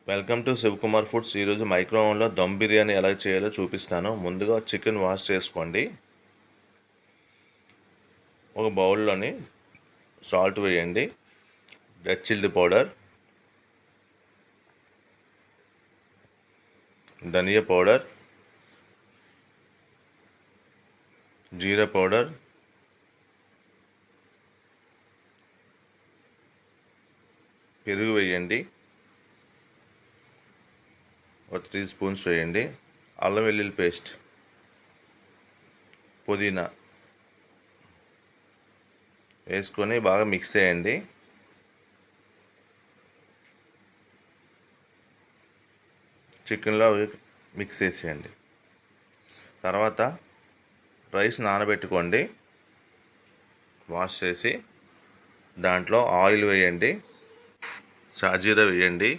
Welcome to Shivakumar foods. ఈరోజు మైక్రోవేవ్లో దమ్ బిర్యానీ ఎలా చేయాలో చూపిస్తాను. ముందుగా చికెన్ వాష్ చేసుకోండి. ఒక బౌల్లోని సాల్ట్ వేయండి, రెడ్ చిల్లీ పౌడర్, ధనియా పౌడర్, జీరా పౌడర్, పెరుగు వేయండి, ఒక 3 స్పూన్స్ వేయండి, అల్లం వెల్లుల్లి పేస్ట్, పుదీనా వేసుకొని బాగా మిక్స్ చేయండి. చికెన్లో మిక్స్ చేసేయండి. తర్వాత రైస్ నానబెట్టుకోండి. వాష్ చేసి దాంట్లో ఆయిల్ వేయండి, షాజీరా వేయండి,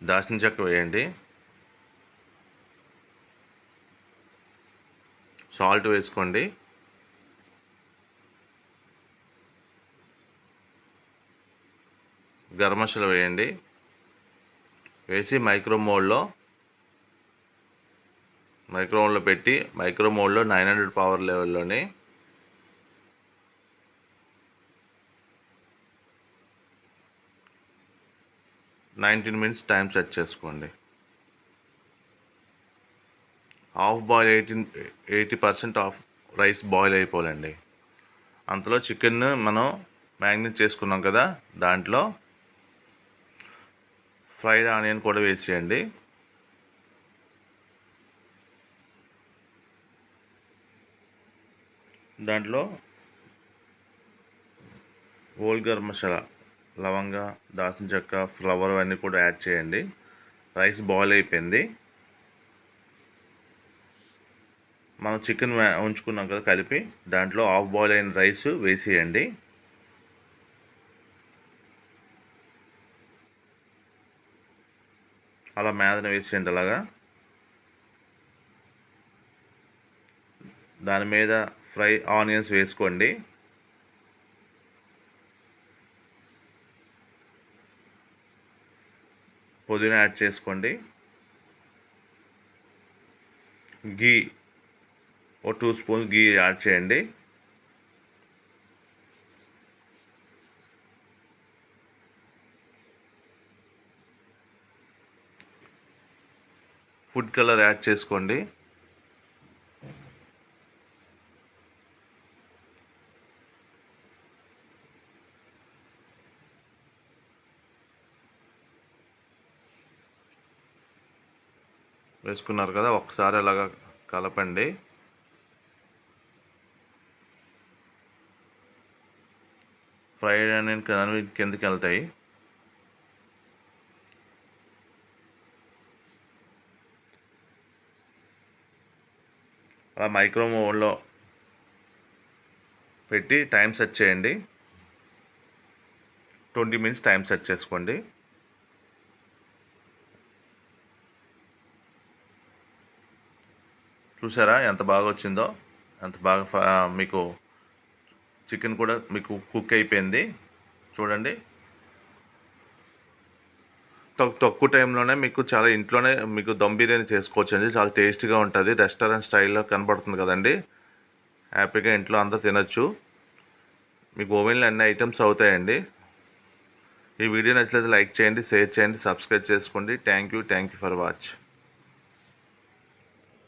దాల్చిన చెక్క వేయండి, సాల్ట్ వేసుకోండి, గరం మసాలా వేయండి. వేసి మైక్రోవేవ్లో పెట్టి మైక్రోవేవ్లో 900 పవర్ లెవెల్లోని 19 మినిట్స్ టైం సెట్ చేసుకోండి. Half boil 80% of rice boil అయిపోవాలండి. అంతలో చికెన్ మనం మ్యారినేట్ చేసుకున్నాం కదా, దాంట్లో ఫ్రైడ్ ఆనియన్ కూడా వేసేయండి. దాంట్లో హోల్ గరం మసాలా, లవంగా, దాల్చిన చెక్క, ఫ్లవర్ అన్నీ కూడా యాడ్ చేయండి. రైస్ బాయిల్ అయిపోయింది. మనం చికెన్ ఉంచుకున్నాం కదా కలిపి, దాంట్లో హాఫ్ బాయిల్ అయిన రైస్ వేసేయండి. అలా మేదన వేసేయండి. అలాగా దాని మీద ఫ్రై ఆనియన్స్ వేసుకోండి. పుదీనా యాడ్ చేసుకోండి. గీ ఓ 2 స్పూన్స్ గీ యాడ్ చేయండి. ఫుడ్ కలర్ యాడ్ చేసుకోండి. వేసుకున్నారు కదా, ఒకసారి అలాగా కలపండి. ఫ్రైడ్ ఆనియన్ అవి కిందకి వెళ్తాయి. అలా మైక్రోవేవ్లో పెట్టి టైం సెట్ చేయండి. 20 మినిట్స్ టైం సెట్ చేసుకోండి. చూసారా ఎంత బాగా వచ్చిందో, ఎంత బాగా మీకు చికెన్ కూడా మీకు కుక్ అయిపోయింది. చూడండి, తక్కువ టైంలోనే మీకు చాలా ఇంట్లోనే మీకు దమ్ బిర్యానీ చేసుకోవచ్చండి. చాలా టేస్టీగా ఉంటుంది. రెస్టారెంట్ స్టైల్లో కనబడుతుంది కదండి. హ్యాపీగా ఇంట్లో అంతా తినచ్చు. మీకు ఓవెన్లో అన్ని ఐటమ్స్ అవుతాయండి. ఈ వీడియో నచ్చినట్లయితే లైక్ చేయండి, షేర్ చేయండి, సబ్స్క్రైబ్ చేసుకోండి. Thank you for watch.